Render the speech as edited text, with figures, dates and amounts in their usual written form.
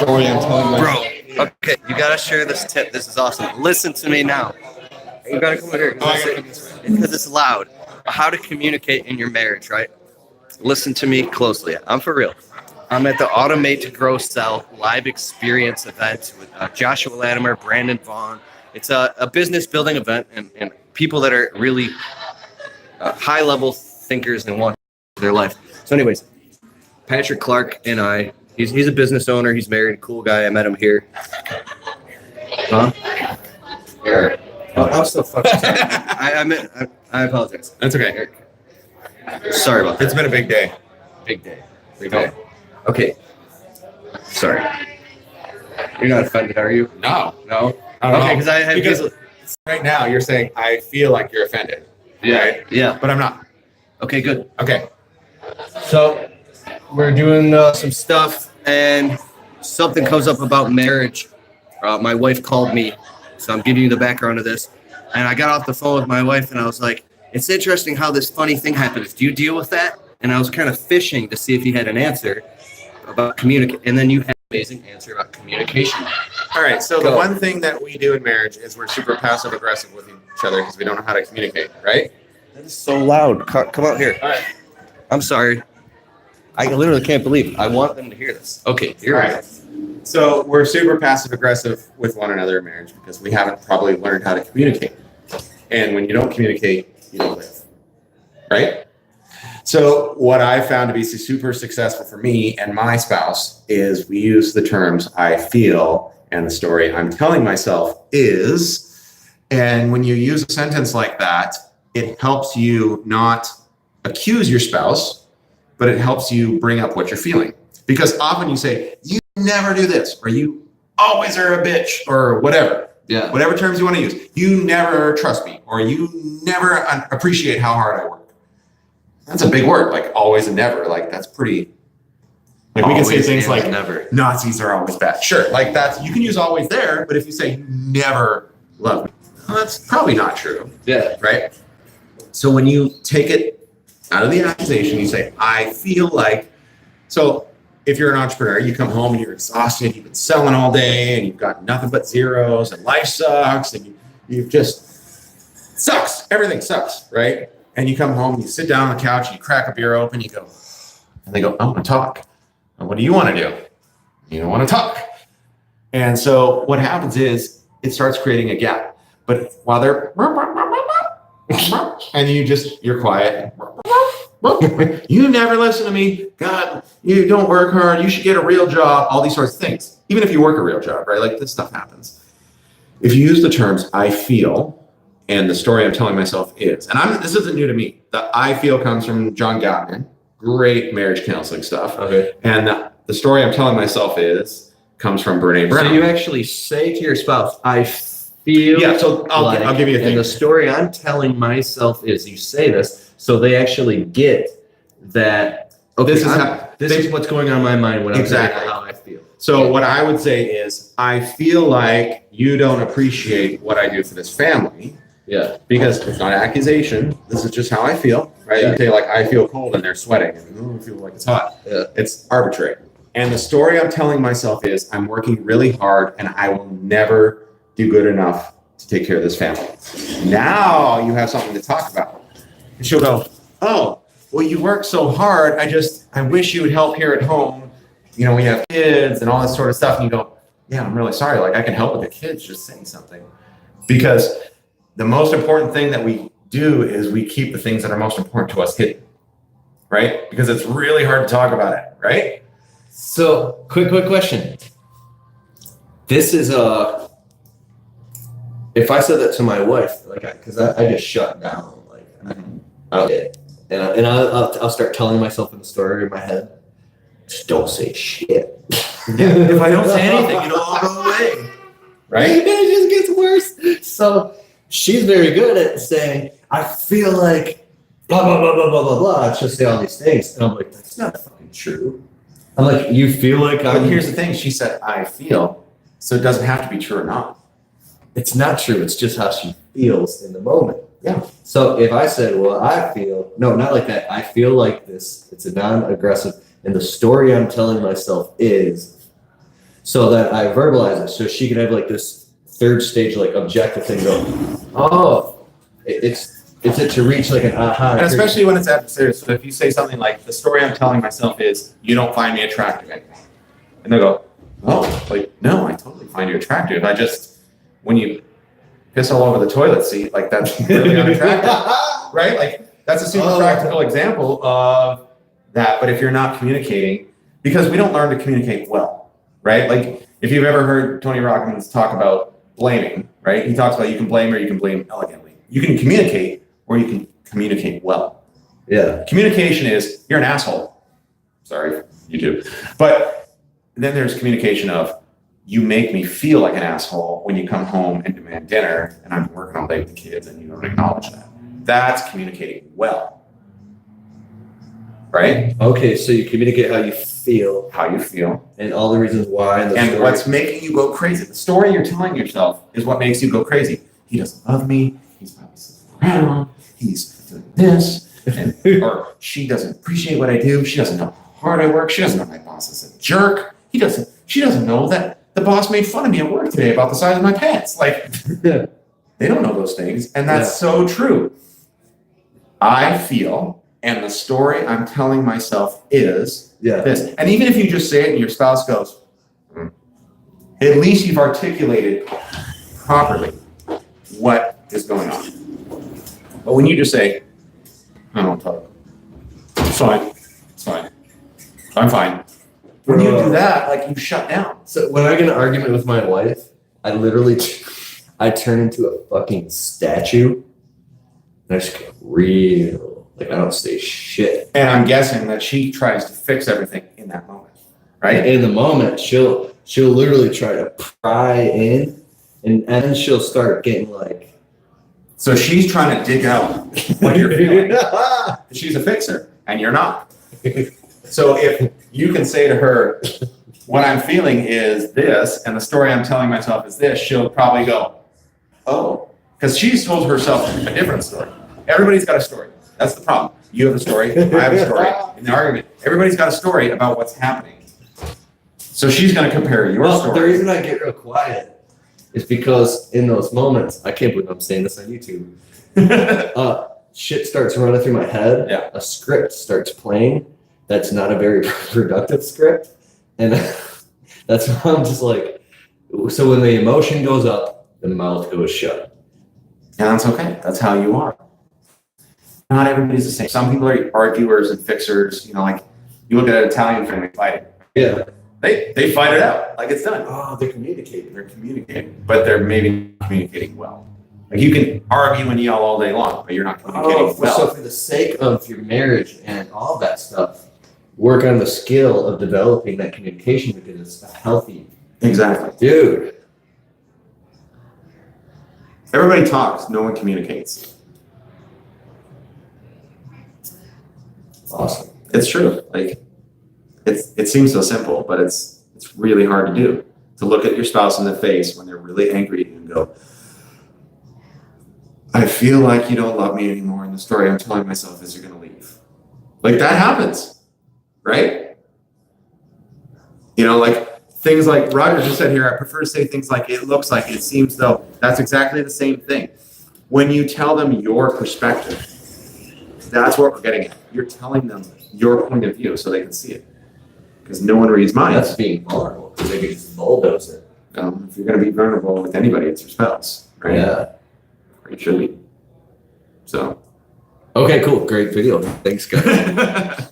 story I'm telling Bro, okay, you gotta share this tip. This is awesome. Listen to me now. You gotta come over here because it's loud. How to communicate in your marriage, right? Listen to me closely. I'm for real. I'm at the Automate to Grow Sell live experience event with Joshua Latimer, Brandon Vaughn. It's a business building event and people that are really high level thinkers and want their life. So, anyways, Patrick Clark and I, he's a business owner. He's married, cool guy. I met him here. Huh? Here. Oh, I'm so fucking sorry. I apologize. That's okay. Sorry about that. It's been a big day. Big day. Big day. Okay. Sorry. You're not offended, are you? No. No? I don't Okay, know. Because right now you're saying, I feel like you're offended. Yeah. Right? Yeah. But I'm not. Okay, good. Okay. So we're doing some stuff, and something comes up about marriage. My wife called me, so I'm giving you the background of this. And I got off the phone with my wife, and I was like, it's interesting how this funny thing happens. Do you deal with that? And I was kind of fishing to see if he had an answer about communicate. And then you had an amazing answer about communication. All right. So the one thing that we do in marriage is we're super passive aggressive with each other because we don't know how to communicate, right? That is so loud. Come out here. All right. I'm sorry. I literally can't believe it. I want them to hear this. Okay, you're right. So we're super passive aggressive with one another in marriage because we haven't probably learned how to communicate. And when you don't communicate, you don't live, right? So what I found to be super successful for me and my spouse is we use the terms I feel and the story I'm telling myself is. And when you use a sentence like that, it helps you not accuse your spouse, but it helps you bring up what you're feeling. Because often you say, you never do this, or you always are a bitch, or whatever. Yeah. Whatever terms you want to use. You never trust me, or you never appreciate how hard I work. That's a big word, like always and never. Like that's pretty. Like we can say things like never. Nazis are always bad. Sure, like that's you can use always there, but if you say you never love me, well, that's probably not true. Yeah. Right. So when you take it out of the accusation, you say, I feel like. So if you're an entrepreneur, you come home and you're exhausted, you've been selling all day and you've got nothing but zeros and life sucks and you've just sucks. Everything sucks, right? And you come home, you sit down on the couch, and you crack a beer open, you go, and they go, I want to talk. And what do you want to do? You don't want to talk. And so what happens is it starts creating a gap. But while they're, and you're quiet. You never listen to me. God, you don't work hard. You should get a real job. All these sorts of things. Even if you work a real job, right? Like this stuff happens. If you use the terms I feel and the story I'm telling myself is, and this isn't new to me. The I feel comes from John Gottman. Great marriage counseling stuff. Okay. And the story I'm telling myself is comes from Brene Brown. So you actually say to your spouse, I feel. Yeah. So I'll give you a thing. And the story I'm telling myself is you say this. So they actually get that, okay, this is what's going on in my mind when I'm saying how I feel. So what I would say is, I feel like you don't appreciate what I do for this family. Yeah. Because it's not an accusation. This is just how I feel, right? Yeah. You say like, I feel cold and they're sweating. And I feel like it's hot. Yeah. It's arbitrary. And the story I'm telling myself is, I'm working really hard and I will never do good enough to take care of this family. Now you have something to talk about. And she'll go, oh, well, you work so hard. I wish you would help here at home. You know, we have kids and all this sort of stuff. And you go, yeah, I'm really sorry. Like I can help with the kids, just saying something. Because the most important thing that we do is we keep the things that are most important to us hidden, right? Because it's really hard to talk about it, right? So quick question. This is if I said that to my wife, like, because I just shut down. And I'll start telling myself in the story in my head, just don't say shit. Yeah. If I don't say anything, it'll all go away. Right? And it just gets worse. So she's very good at saying, I feel like blah, blah, blah, blah, blah, blah, blah. She'll say all these things. And I'm like, that's not fucking true. I'm like, you feel like But here's the thing. She said, I feel. So it doesn't have to be true or not. It's not true. It's just how she feels in the moment. Yeah. So if I said, well, I feel, no, not like that. I feel like this. It's a non-aggressive. And the story I'm telling myself is, So that I verbalize it, so she can have like this third stage, like objective thing. Go, oh, it's it to reach like an aha. And especially when it's adversarial. So if you say something like, the story I'm telling myself is, you don't find me attractive anymore. And they'll go, oh, like, no, I totally find you attractive. I just, when you piss all over the toilet seat, like that's really unattractive, right? Like that's a super practical example of that. But if you're not communicating, because we don't learn to communicate well, right? Like if you've ever heard Tony Robbins talk about blaming, right? He talks about you can blame or you can blame elegantly. You can communicate or you can communicate well. Yeah. Communication is, you're an asshole. Sorry, you do. But then there's communication of, you make me feel like an asshole when you come home and demand dinner and I'm working all day with the kids and you don't acknowledge that. That's communicating well. Right? Okay, so you communicate how you feel. How you feel. And all the reasons why. And what's making you go crazy. The story you're telling yourself is what makes you go crazy. He doesn't love me. He's probably sitting around. He's doing this. And, or she doesn't appreciate what I do. She doesn't know how hard I work. She doesn't know my boss is a jerk. She doesn't know that the boss made fun of me at work today about the size of my pants. Like, they don't know those things. And that's so true. I feel, and the story I'm telling myself is this. And even if you just say it and your spouse goes, at least you've articulated properly what is going on. But when you just say, I don't talk, it's fine, it's fine, I'm fine. When you do that, like you shut down. So when I get in an argument with my wife, I literally, I turn into a fucking statue. And I just get real, like I don't say shit. And I'm guessing that she tries to fix everything in that moment, right? In the moment, she'll literally try to pry in, and then she'll start getting like. So she's trying to dig out what you're feeling. She's a fixer, and you're not. So if you can say to her, what I'm feeling is this, and the story I'm telling myself is this, she'll probably go, oh, because she's told herself a different story. Everybody's got a story. That's the problem. You have a story, I have a story. In the argument, everybody's got a story about what's happening. So she's going to compare your story. The reason I get real quiet is because in those moments, I can't believe I'm saying this on YouTube. Shit starts running through my head. Yeah. A script starts playing. That's not a very productive script. And that's why I'm just like, so when the emotion goes up, the mouth goes shut. And that's okay. That's how you are. Not everybody's the same. Some people are arguers and fixers. You know, like you look at an Italian family fighting. Yeah. They fight it out. Like it's done. Oh, they're communicating. They're communicating. But they're maybe not communicating well. Like you can argue and yell all day long, but you're not communicating well. So for the sake of your marriage and all that stuff, work on the skill of developing that communication because it's a healthy. Exactly. Dude. Everybody talks, no one communicates. Awesome. It's true. Like it seems so simple, but it's really hard to do. To look at your spouse in the face when they're really angry at you and go, I feel like you don't love me anymore, and the story I'm telling myself is you're gonna leave. Like that happens, right? You know, like things like Roger just said here, I prefer to say things like it looks like, it seems though. That's exactly the same thing. When you tell them your perspective, that's what we're getting at. You're telling them your point of view so they can see it. Because no one reads minds. That's being vulnerable because they can just bulldoze it. If you're going to be vulnerable with anybody, it's your spouse, right? Yeah. Or it should be. So. Okay, cool. Great video. Thanks, guys.